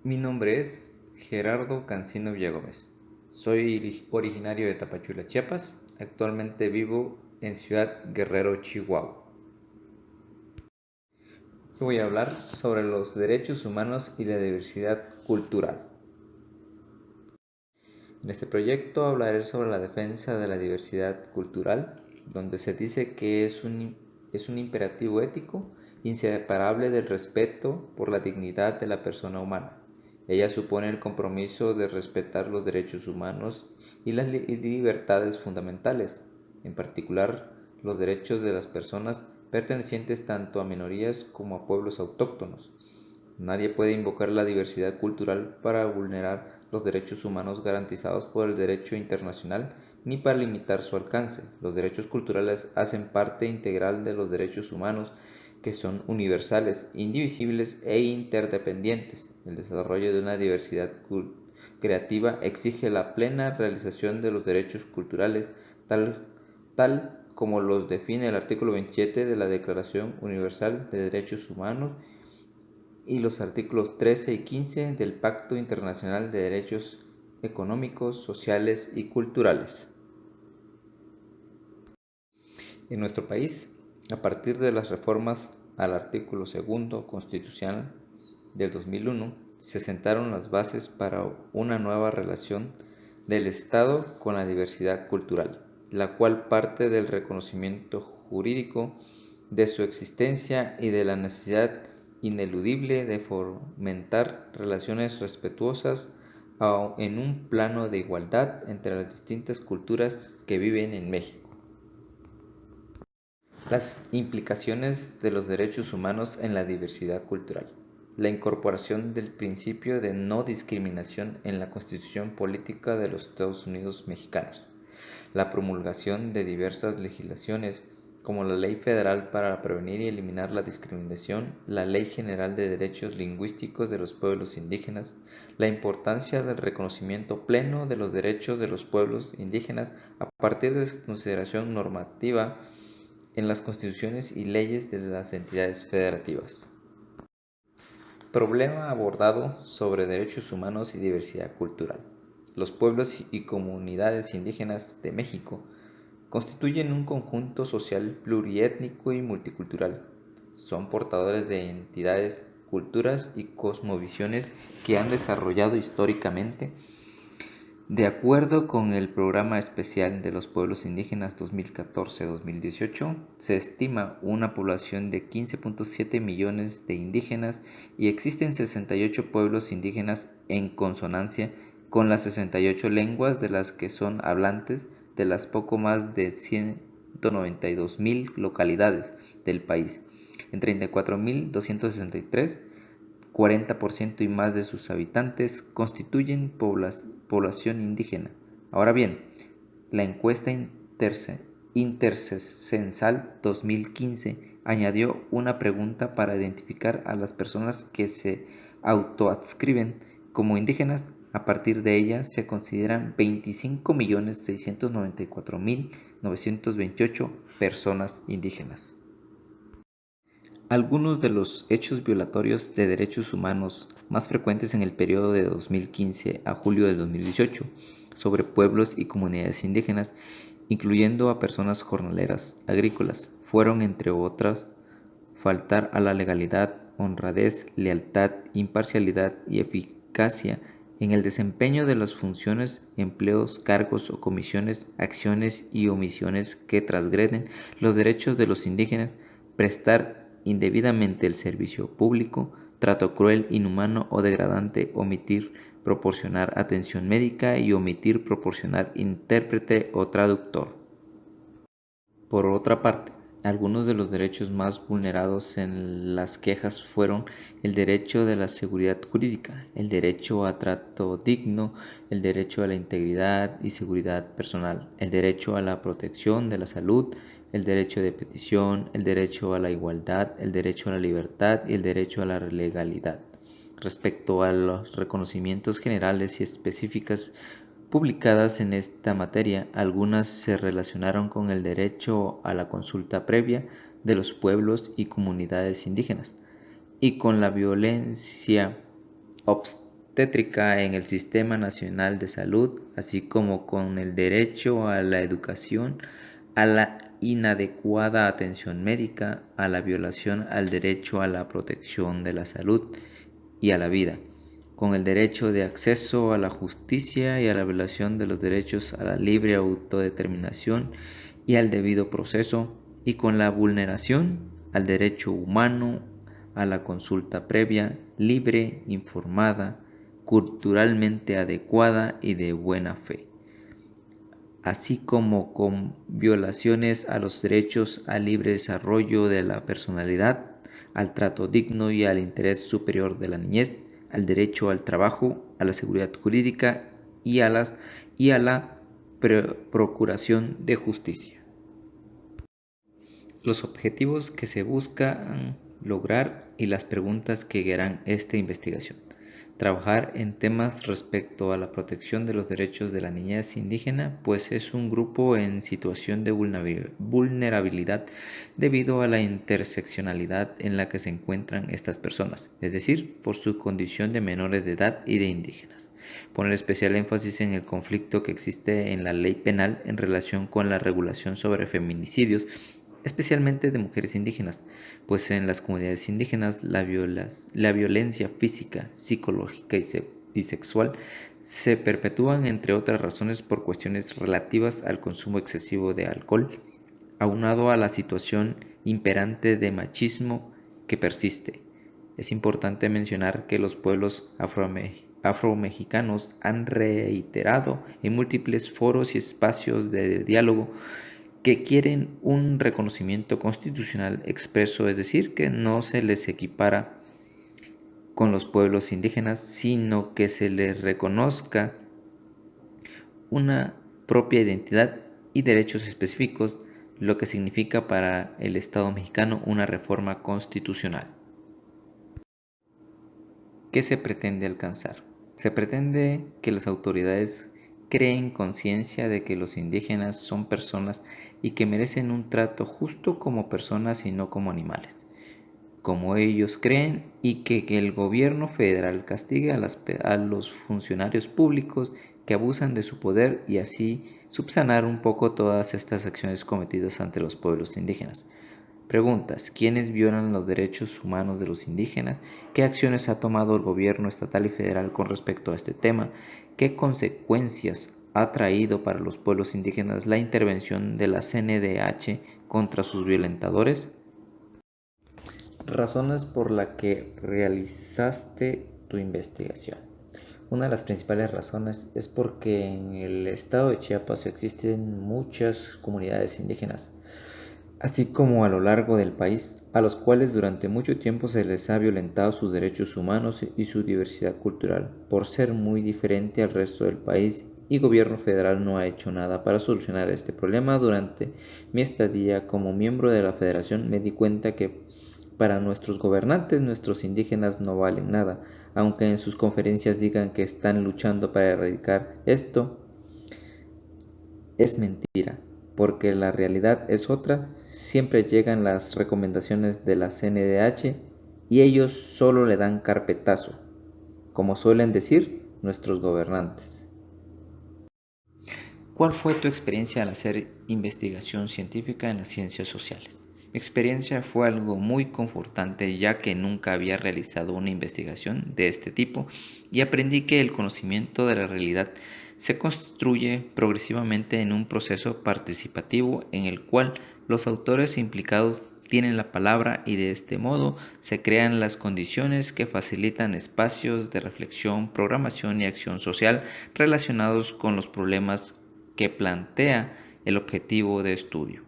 Mi nombre es Gerardo Cancino Villagómez. Soy originario de Tapachula, Chiapas. Actualmente vivo en Ciudad Guerrero, Chihuahua. Voy a hablar sobre los derechos humanos y la diversidad cultural. En este proyecto hablaré sobre la defensa de la diversidad cultural, donde se dice que es un imperativo ético inseparable del respeto por la dignidad de la persona humana. Ella supone el compromiso de respetar los derechos humanos y las libertades fundamentales, en particular los derechos de las personas pertenecientes tanto a minorías como a pueblos autóctonos. Nadie puede invocar la diversidad cultural para vulnerar los derechos humanos garantizados por el derecho internacional ni para limitar su alcance. Los derechos culturales hacen parte integral de los derechos humanos que son universales, indivisibles e interdependientes. El desarrollo de una diversidad creativa exige la plena realización de los derechos culturales tal como los define el artículo 27 de la Declaración Universal de Derechos Humanos y los artículos 13 y 15 del Pacto Internacional de Derechos Económicos, Sociales y Culturales. En nuestro país, a partir de las reformas al artículo segundo constitucional del 2001, se sentaron las bases para una nueva relación del Estado con la diversidad cultural, la cual parte del reconocimiento jurídico de su existencia y de la necesidad ineludible de fomentar relaciones respetuosas en un plano de igualdad entre las distintas culturas que viven en México. Las implicaciones de los derechos humanos en la diversidad cultural. La incorporación del principio de no discriminación en la Constitución Política de los Estados Unidos Mexicanos. La promulgación de diversas legislaciones como la Ley Federal para prevenir y eliminar la discriminación, la Ley General de Derechos Lingüísticos de los Pueblos Indígenas, la importancia del reconocimiento pleno de los derechos de los pueblos indígenas a partir de su consideración normativa en las constituciones y leyes de las entidades federativas. Problema abordado sobre derechos humanos y diversidad cultural. Los pueblos y comunidades indígenas de México constituyen un conjunto social pluriétnico y multicultural. Son portadores de identidades, culturas y cosmovisiones que han desarrollado históricamente. De acuerdo con el Programa Especial de los Pueblos Indígenas 2014-2018, se estima una población de 15.7 millones de indígenas y existen 68 pueblos indígenas en consonancia con las 68 lenguas de las que son hablantes de las poco más de 192.000 localidades del país, en 34.263 40% y más de sus habitantes constituyen población indígena. Ahora bien, la encuesta intercensal 2015 añadió una pregunta para identificar a las personas que se autoadscriben como indígenas. A partir de ella se consideran 25.694.928 personas indígenas. Algunos de los hechos violatorios de derechos humanos más frecuentes en el periodo de 2015 a julio de 2018 sobre pueblos y comunidades indígenas, incluyendo a personas jornaleras agrícolas, fueron, entre otras, faltar a la legalidad, honradez, lealtad, imparcialidad y eficacia en el desempeño de las funciones, empleos, cargos o comisiones, acciones y omisiones que transgreden los derechos de los indígenas, prestar indebidamente el servicio público, trato cruel, inhumano o degradante, omitir proporcionar atención médica y omitir proporcionar intérprete o traductor. Por otra parte, algunos de los derechos más vulnerados en las quejas fueron el derecho de la seguridad jurídica, el derecho a trato digno, el derecho a la integridad y seguridad personal, el derecho a la protección de la salud, el derecho de petición, el derecho a la igualdad, el derecho a la libertad y el derecho a la legalidad. Respecto a los reconocimientos generales y específicas publicadas en esta materia, algunas se relacionaron con el derecho a la consulta previa de los pueblos y comunidades indígenas y con la violencia obstétrica en el Sistema Nacional de Salud, así como con el derecho a la educación, a la inadecuada atención médica, a la violación al derecho a la protección de la salud y a la vida, con el derecho de acceso a la justicia y a la violación de los derechos a la libre autodeterminación y al debido proceso, y con la vulneración al derecho humano a la consulta previa, libre, informada, culturalmente adecuada y de buena fe, así como con violaciones a los derechos al libre desarrollo de la personalidad, al trato digno y al interés superior de la niñez, al derecho al trabajo, a la seguridad jurídica y a la procuración de justicia. Los objetivos que se buscan lograr y las preguntas que guiarán esta investigación. Trabajar en temas respecto a la protección de los derechos de la niñez indígena, pues es un grupo en situación de vulnerabilidad debido a la interseccionalidad en la que se encuentran estas personas, es decir, por su condición de menores de edad y de indígenas. Poner especial énfasis en el conflicto que existe en la ley penal en relación con la regulación sobre feminicidios, especialmente de mujeres indígenas, pues en las comunidades indígenas la violencia física, psicológica y sexual se perpetúan, entre otras razones, por cuestiones relativas al consumo excesivo de alcohol, aunado a la situación imperante de machismo que persiste. Es importante mencionar que los pueblos afromexicanos han reiterado en múltiples foros y espacios de diálogo que quieren un reconocimiento constitucional expreso, es decir, que no se les equipara con los pueblos indígenas, sino que se les reconozca una propia identidad y derechos específicos, lo que significa para el Estado mexicano una reforma constitucional. ¿Qué se pretende alcanzar? Se pretende que las autoridades creen conciencia de que los indígenas son personas y que merecen un trato justo como personas y no como animales, como ellos creen, y que el gobierno federal castigue a los funcionarios públicos que abusan de su poder y así subsanar un poco todas estas acciones cometidas ante los pueblos indígenas. Preguntas: ¿quiénes violan los derechos humanos de los indígenas? ¿Qué acciones ha tomado el gobierno estatal y federal con respecto a este tema? ¿Qué consecuencias ha traído para los pueblos indígenas la intervención de la CNDH contra sus violentadores? Razones por las que realizaste tu investigación. Una de las principales razones es porque en el estado de Chiapas existen muchas comunidades indígenas, así como a lo largo del país, a los cuales durante mucho tiempo se les ha violentado sus derechos humanos y su diversidad cultural, por ser muy diferente al resto del país, y gobierno federal no ha hecho nada para solucionar este problema. Durante mi estadía como miembro de la federación me di cuenta que para nuestros gobernantes nuestros indígenas no valen nada, aunque en sus conferencias digan que están luchando para erradicar esto. Es mentira, porque la realidad es otra. Siempre llegan las recomendaciones de la CNDH y ellos solo le dan carpetazo, como suelen decir nuestros gobernantes. ¿Cuál fue tu experiencia al hacer investigación científica en las ciencias sociales? Mi experiencia fue algo muy confortante, ya que nunca había realizado una investigación de este tipo y aprendí que el conocimiento de la realidad se construye progresivamente en un proceso participativo en el cual los autores implicados tienen la palabra, y de este modo se crean las condiciones que facilitan espacios de reflexión, programación y acción social relacionados con los problemas que plantea el objetivo de estudio.